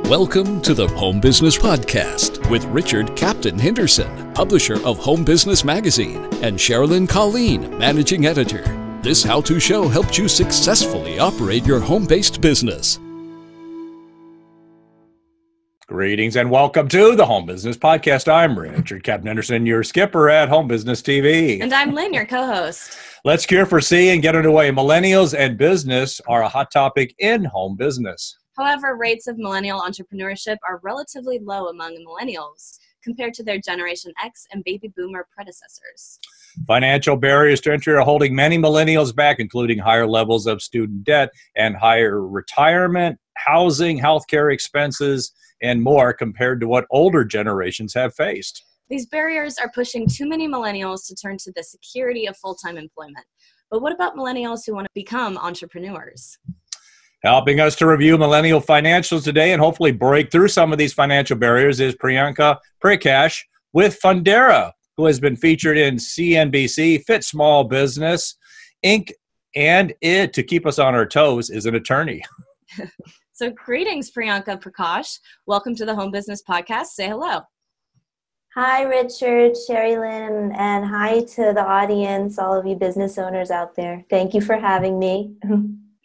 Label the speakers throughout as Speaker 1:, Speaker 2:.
Speaker 1: Welcome to the Home Business Podcast with Richard Captain Henderson, publisher of Home Business Magazine, and Sherilyn Colleen, managing editor. This how-to show helps you successfully operate your home-based business.
Speaker 2: Greetings and welcome to the Home Business Podcast. I'm Richard Captain Henderson, your skipper at Home Business TV.
Speaker 3: And I'm Lynn, your co-host.
Speaker 2: Let's cure for C and get underway. Millennials and business are a hot topic in home business.
Speaker 3: However, rates of millennial entrepreneurship are relatively low among millennials compared to their Generation X and baby boomer predecessors.
Speaker 2: Financial barriers to entry are holding many millennials back, including higher levels of student debt and higher retirement, housing, healthcare expenses, and more compared to what older generations have faced.
Speaker 3: These barriers are pushing too many millennials to turn to the security of full-time employment. But what about millennials who want to become entrepreneurs?
Speaker 2: Helping us to review millennial financials today and hopefully break through some of these financial barriers is Priyanka Prakash with Fundera, who has been featured in CNBC, Fit Small Business, Inc., and it, to keep us on our toes, is an attorney.
Speaker 3: So greetings, Priyanka Prakash. Welcome to the Home Business Podcast. Say hello.
Speaker 4: Hi, Richard, Sherilyn, and hi to the audience, all of you business owners out there. Thank you for having me.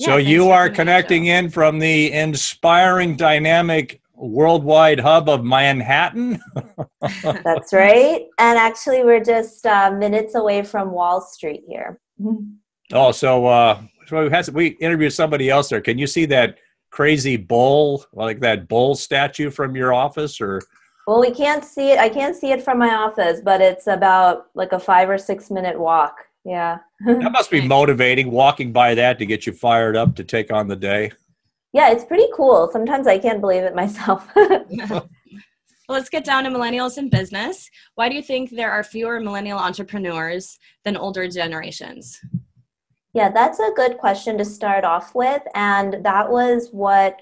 Speaker 2: So you are connecting in from the inspiring, dynamic, worldwide hub of Manhattan?
Speaker 4: That's right. And actually, we're just minutes away from Wall Street here.
Speaker 2: Oh, so we interviewed somebody else there. Can you see that crazy bull, like that bull statue from your office? Or?
Speaker 4: Well, we can't see it. I can't see it from my office, but it's about like a 5 or 6 minute walk. Yeah.
Speaker 2: That must be motivating, walking by that to get you fired up to take on the day.
Speaker 4: Yeah, it's pretty cool. Sometimes I can't believe it myself.
Speaker 3: Well, let's get down to millennials in business. Why do you think there are fewer millennial entrepreneurs than older generations?
Speaker 4: Yeah, that's a good question to start off with. And that was what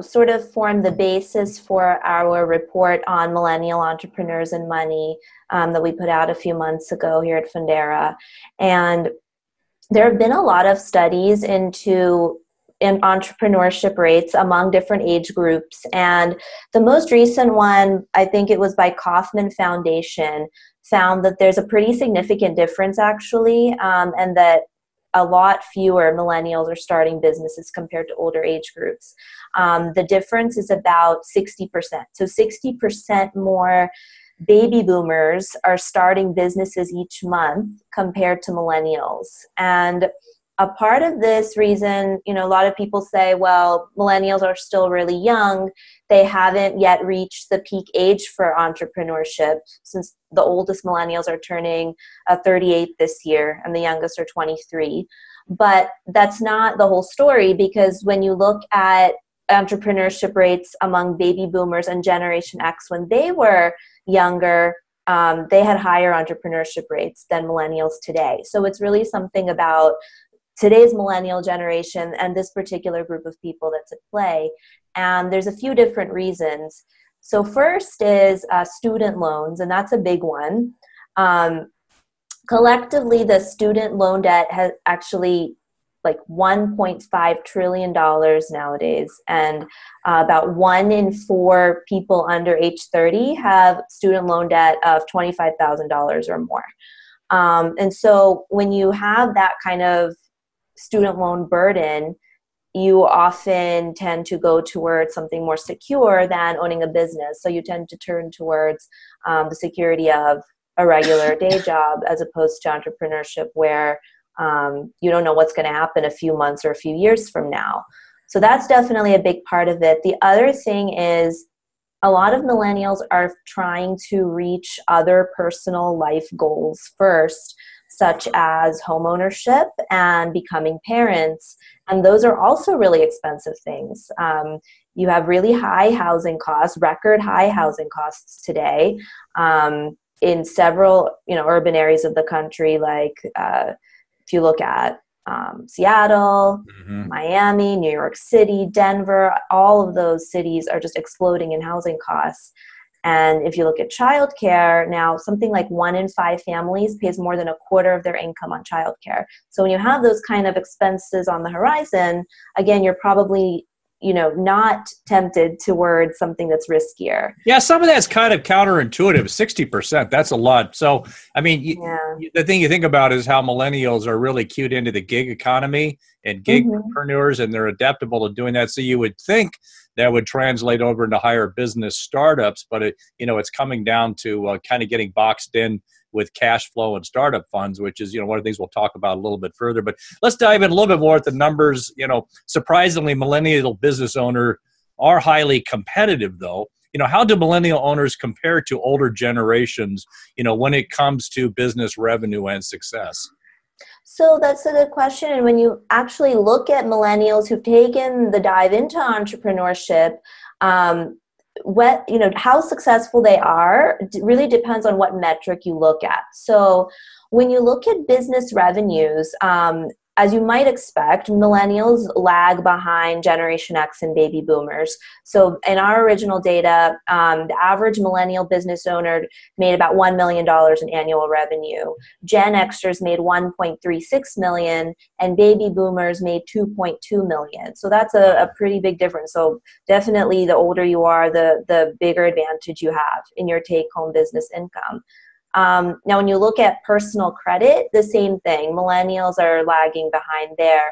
Speaker 4: sort of formed the basis for our report on millennial entrepreneurs and money that we put out a few months ago here at Fundera. And there have been a lot of studies in entrepreneurship rates among different age groups. And the most recent one, I think it was by Kauffman Foundation, found that there's a pretty significant difference actually, and that a lot fewer millennials are starting businesses compared to older age groups. The difference is about 60%. So 60% more baby boomers are starting businesses each month compared to millennials. And a part of this reason, a lot of people say, well, millennials are still really young. They haven't yet reached the peak age for entrepreneurship, since the oldest millennials are turning 38 this year and the youngest are 23. But that's not the whole story, because when you look at entrepreneurship rates among baby boomers and Generation X when they were younger, they had higher entrepreneurship rates than millennials today. So it's really something about today's millennial generation and this particular group of people that's at play. And there's a few different reasons. So first is student loans, and that's a big one. Collectively, the student loan debt has actually like $1.5 trillion nowadays, and about 1 in 4 people under age 30 have student loan debt of $25,000 or more. And so when you have that kind of student loan burden, you often tend to go towards something more secure than owning a business. So you tend to turn towards the security of a regular day job as opposed to entrepreneurship, where you don't know what's going to happen a few months or a few years from now. So that's definitely a big part of it. The other thing is a lot of millennials are trying to reach other personal life goals first, such as homeownership and becoming parents. And those are also really expensive things. You have really high housing costs, record high housing costs today in several urban areas of the country, like if you look at Seattle, Miami, New York City, Denver, all of those cities are just exploding in housing costs. And if you look at childcare, now something like 1 in 5 families pays more than a quarter of their income on childcare. So when you have those kind of expenses on the horizon, again, you're probably not tempted towards something that's riskier.
Speaker 2: Yeah, some of that's kind of counterintuitive. 60%, that's a lot. So, I mean, the thing you think about is how millennials are really cued into the gig economy and gigpreneurs, and they're adaptable to doing that. So you would think that would translate over into higher business startups, but it's coming down to kind of getting boxed in with cash flow and startup funds, which is, one of the things we'll talk about a little bit further. But let's dive in a little bit more at the numbers. Surprisingly, millennial business owners are highly competitive, though. How do millennial owners compare to older generations, when it comes to business revenue and success?
Speaker 4: So that's a good question. And when you actually look at millennials who've taken the dive into entrepreneurship, how successful they are really depends on what metric you look at. So when you look at business revenues, as you might expect, millennials lag behind Generation X and baby boomers. So in our original data, the average millennial business owner made about $1 million in annual revenue. Gen Xers made $1.36 million, and baby boomers made $2.2 million. So that's a pretty big difference. So definitely the older you are, the bigger advantage you have in your take-home business income. Now, when you look at personal credit, the same thing. Millennials are lagging behind there.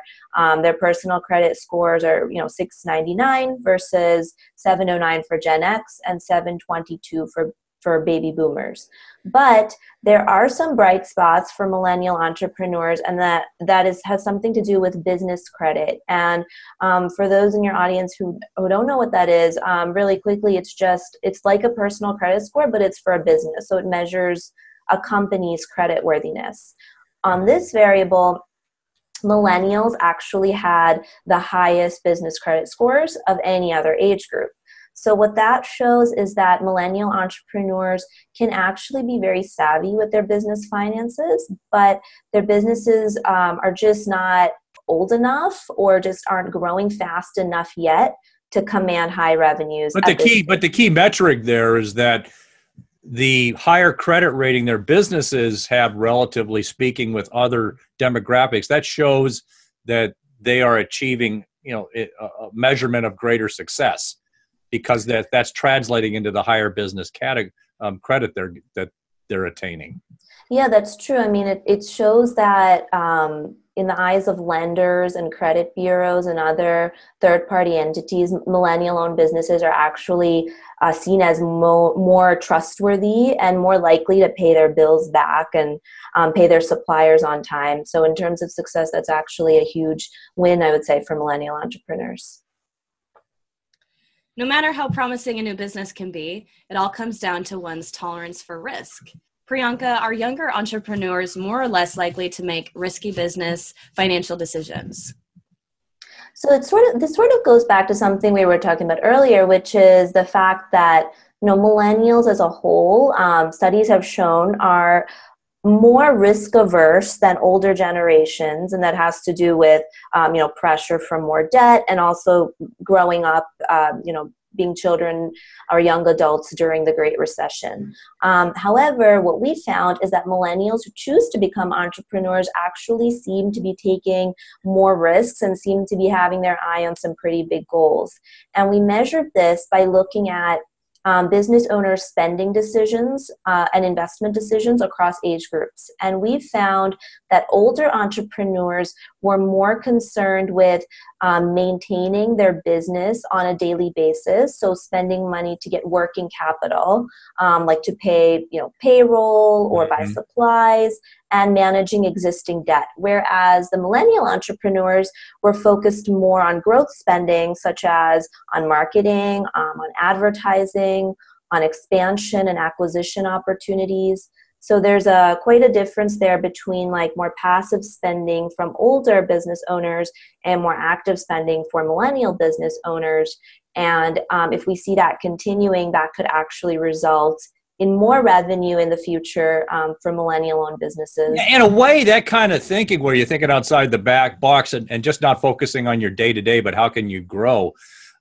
Speaker 4: Their personal credit scores are, 699 versus 709 for Gen X and 722 for baby boomers. But there are some bright spots for millennial entrepreneurs, and that has something to do with business credit. And for those in your audience who don't know what that is, really quickly, it's like a personal credit score, but it's for a business. So it measures a company's credit worthiness. On this variable, millennials actually had the highest business credit scores of any other age group. So what that shows is that millennial entrepreneurs can actually be very savvy with their business finances, but their businesses are just not old enough or just aren't growing fast enough yet to command high revenues.
Speaker 2: But the key metric there is that the higher credit rating their businesses have, relatively speaking, with other demographics, that shows that they are achieving, a measurement of greater success, because that's translating into the higher business credit that they're attaining.
Speaker 4: Yeah, that's true. I mean, it shows that in the eyes of lenders and credit bureaus and other third-party entities, millennial-owned businesses are actually seen as more trustworthy and more likely to pay their bills back and pay their suppliers on time. So in terms of success, that's actually a huge win, I would say, for millennial entrepreneurs.
Speaker 3: No matter how promising a new business can be, it all comes down to one's tolerance for risk. Priyanka, are younger entrepreneurs more or less likely to make risky business financial decisions?
Speaker 4: So this sort of goes back to something we were talking about earlier, which is the fact that millennials as a whole, studies have shown, are more risk averse than older generations, and that has to do with pressure from more debt and also growing up, being children or young adults during the Great Recession. However, what we found is that millennials who choose to become entrepreneurs actually seem to be taking more risks and seem to be having their eye on some pretty big goals. And we measured this by looking at business owners' spending decisions and investment decisions across age groups. And we found that older entrepreneurs were more concerned with maintaining their business on a daily basis, so spending money to get working capital, like to pay payroll or buy supplies, and managing existing debt. Whereas the millennial entrepreneurs were focused more on growth spending, such as on marketing, on advertising, on expansion and acquisition opportunities. So there's quite a difference there between more passive spending from older business owners and more active spending for millennial business owners. And if we see that continuing, that could actually result in more revenue in the future for millennial-owned businesses.
Speaker 2: In a way, that kind of thinking where you're thinking outside the back box and just not focusing on your day-to-day, but how can you grow,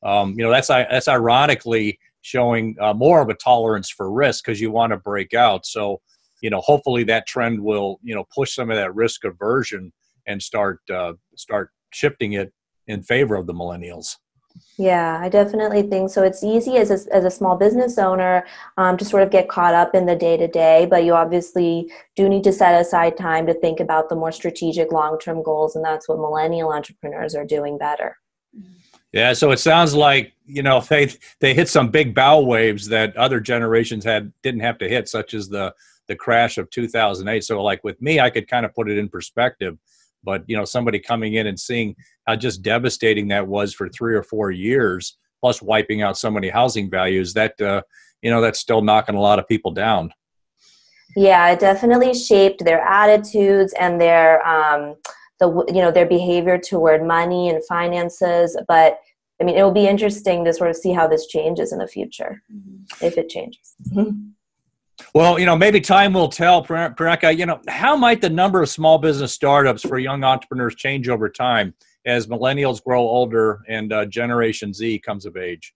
Speaker 2: that's ironically showing more of a tolerance for risk because you want to break out. So, hopefully that trend will, push some of that risk aversion and start shifting it in favor of the millennials.
Speaker 4: Yeah, I definitely think so. It's easy as a small business owner to sort of get caught up in the day-to-day, but you obviously do need to set aside time to think about the more strategic long-term goals, and that's what millennial entrepreneurs are doing better.
Speaker 2: Yeah, so it sounds like, they hit some big bow waves that other generations didn't have to hit, such as the crash of 2008. So like with me, I could kind of put it in perspective. But, somebody coming in and seeing how just devastating that was for 3 or 4 years, plus wiping out so many housing values, that's still knocking a lot of people down.
Speaker 4: Yeah, it definitely shaped their attitudes and their behavior toward money and finances. But I mean, it will be interesting to sort of see how this changes in the future, if it changes.
Speaker 2: Well, maybe time will tell, Priyanka. How might the number of small business startups for young entrepreneurs change over time as millennials grow older and Generation Z comes of age?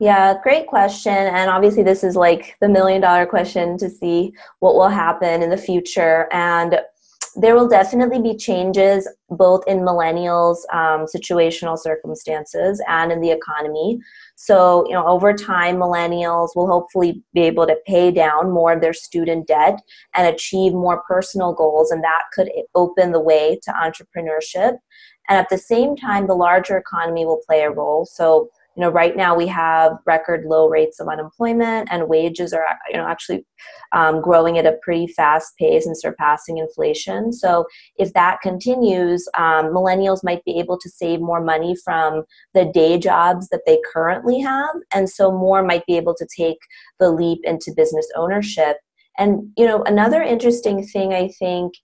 Speaker 4: Yeah, great question. And obviously this is like the $1 million question to see what will happen in the future. And there will definitely be changes both in millennials' situational circumstances and in the economy. So, over time, millennials will hopefully be able to pay down more of their student debt and achieve more personal goals, and that could open the way to entrepreneurship. And at the same time, the larger economy will play a role. So, right now we have record low rates of unemployment, and wages are, actually growing at a pretty fast pace and surpassing inflation. So if that continues, millennials might be able to save more money from the day jobs that they currently have. And so more might be able to take the leap into business ownership. And, another interesting thing, I think,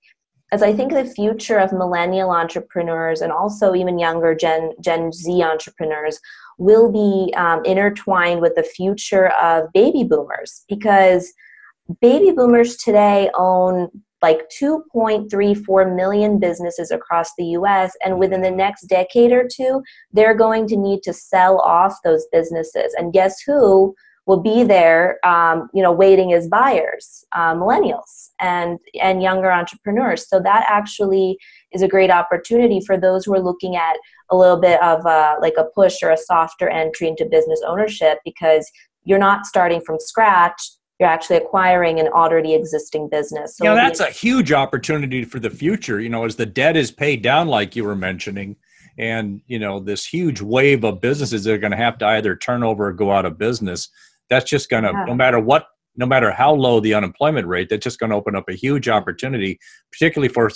Speaker 4: as I think the future of millennial entrepreneurs and also even younger Gen Z entrepreneurs will be intertwined with the future of baby boomers, because baby boomers today own like 2.34 million businesses across the US, and within the next decade or two, they're going to need to sell off those businesses. And guess who will be there, waiting as buyers? Millennials and younger entrepreneurs. So that actually is a great opportunity for those who are looking at a little bit of like a push or a softer entry into business ownership, because you're not starting from scratch. You're actually acquiring an already existing business. So
Speaker 2: that's a huge opportunity for the future, as the debt is paid down, like you were mentioning. And, this huge wave of businesses that are going to have to either turn over or go out of business. That's just going to, no matter how low the unemployment rate, that's just going to open up a huge opportunity, particularly for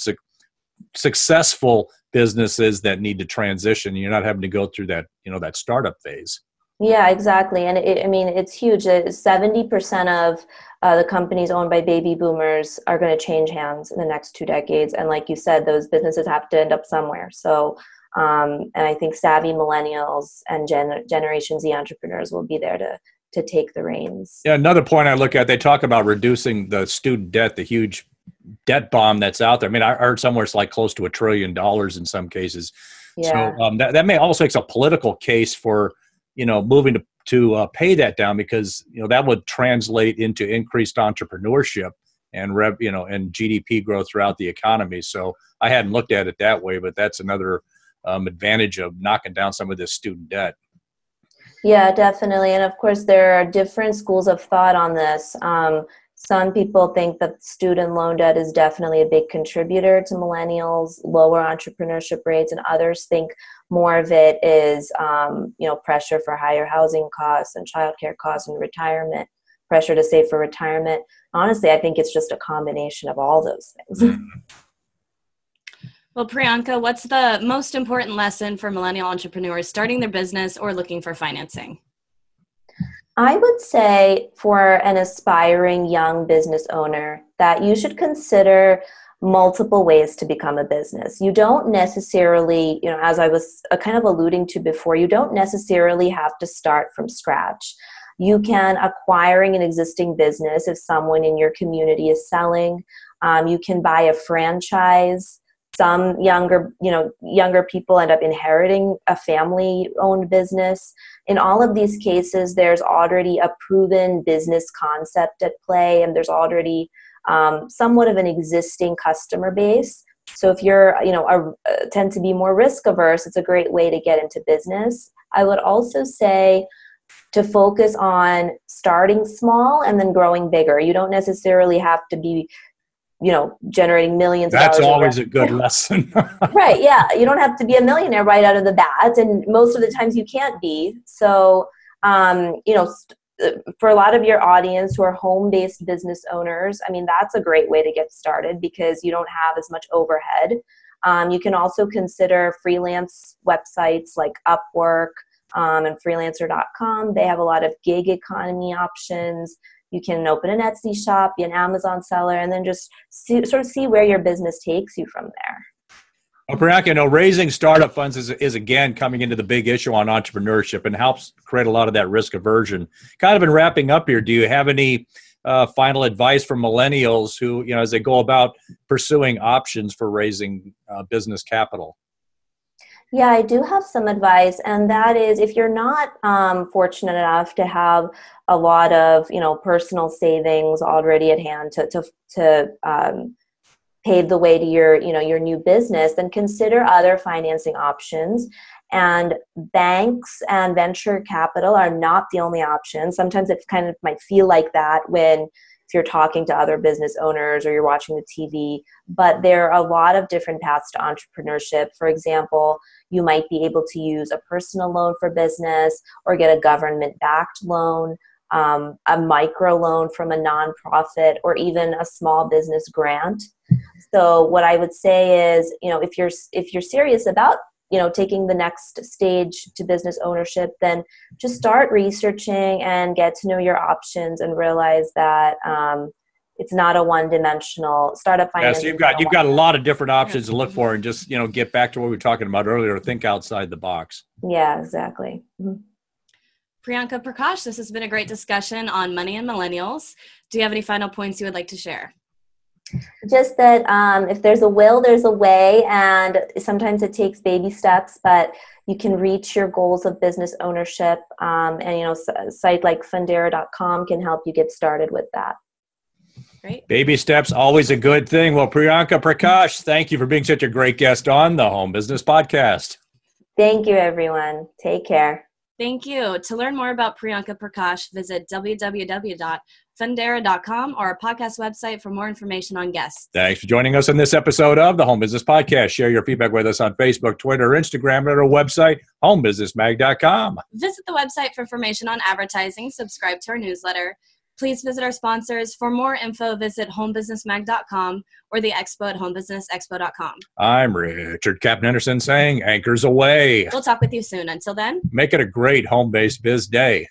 Speaker 2: successful businesses that need to transition. You're not having to go through that, that startup phase.
Speaker 4: Yeah, exactly. And it's huge. 70% of the companies owned by baby boomers are going to change hands in the next 2 decades. And like you said, those businesses have to end up somewhere. So, and I think savvy millennials and Generation Z entrepreneurs will be there to take the reins.
Speaker 2: Yeah, another point I look at, they talk about reducing the student debt, the huge debt bomb that's out there. I mean, I heard somewhere it's like close to $1 trillion in some cases.
Speaker 4: Yeah.
Speaker 2: So that may also make a political case for, moving to pay that down, because, that would translate into increased entrepreneurship and and GDP growth throughout the economy. So I hadn't looked at it that way, but that's another advantage of knocking down some of this student debt.
Speaker 4: Yeah, definitely. And of course, there are different schools of thought on this. Some people think that student loan debt is definitely a big contributor to millennials' lower entrepreneurship rates, and others think more of it is, pressure for higher housing costs and childcare costs and retirement, pressure to save for retirement. Honestly, I think it's just a combination of all those things.
Speaker 3: Well, Priyanka, what's the most important lesson for millennial entrepreneurs starting their business or looking for financing?
Speaker 4: I would say for an aspiring young business owner that you should consider multiple ways to become a business. You don't necessarily, as I was kind of alluding to before, you don't necessarily have to start from scratch. You can acquiring an existing business if someone in your community is selling. You can buy a franchise. Some younger people end up inheriting a family-owned business. In all of these cases, there's already a proven business concept at play, and there's already somewhat of an existing customer base. So if you're, tend to be more risk averse, it's a great way to get into business. I would also say to focus on starting small and then growing bigger. You don't necessarily have to be, generating millions of dollars.
Speaker 2: That's always a good lesson.
Speaker 4: Right. Yeah. You don't have to be a millionaire right out of the bat. And most of the times you can't be. So, for a lot of your audience who are home-based business owners, I mean, that's a great way to get started because you don't have as much overhead. You can also consider freelance websites like Upwork and freelancer.com. They have a lot of gig economy options. You can open an Etsy shop, be an Amazon seller, and then just see where your business takes you from there.
Speaker 2: Well, Priyanka, raising startup funds is again coming into the big issue on entrepreneurship and helps create a lot of that risk aversion. Kind of in wrapping up here, do you have any final advice for millennials who, as they go about pursuing options for raising business capital?
Speaker 4: Yeah, I do have some advice, and that is if you're not fortunate enough to have a lot of, personal savings already at hand to pave the way to your new business, then consider other financing options. And banks and venture capital are not the only option. Sometimes it kind of might feel like that if you're talking to other business owners or you're watching the TV, but there are a lot of different paths to entrepreneurship. For example, you might be able to use a personal loan for business or get a government-backed loan, a micro loan from a nonprofit, or even a small business grant. So what I would say is, if you're serious about, taking the next stage to business ownership, then just start researching and get to know your options and realize that it's not a one-dimensional startup finance.
Speaker 2: Yeah, so you've got a lot of different options to look for, and just get back to what we were talking about earlier. Think outside the box.
Speaker 4: Yeah, exactly. Mm-hmm.
Speaker 3: Priyanka, Prakash, this has been a great discussion on money and millennials. Do you have any final points you would like to share?
Speaker 4: Just that if there's a will, there's a way, and sometimes it takes baby steps, but you can reach your goals of business ownership. And a site like Fundera.com can help you get started with that.
Speaker 3: Great.
Speaker 2: Baby steps, always a good thing. Well, Priyanka, Prakash, thank you for being such a great guest on the Home Business Podcast.
Speaker 4: Thank you, everyone. Take care.
Speaker 3: Thank you. To learn more about Priyanka Prakash, visit www.fundera.com or our podcast website for more information on guests.
Speaker 2: Thanks for joining us on this episode of the Home Business Podcast. Share your feedback with us on Facebook, Twitter, or Instagram at our website, homebusinessmag.com.
Speaker 3: Visit the website for information on advertising. Subscribe to our newsletter. Please visit our sponsors. For more info, visit homebusinessmag.com or the expo at homebusinessexpo.com.
Speaker 2: I'm Richard Captain Henderson saying anchors away.
Speaker 3: We'll talk with you soon. Until then,
Speaker 2: make it a great home-based biz day.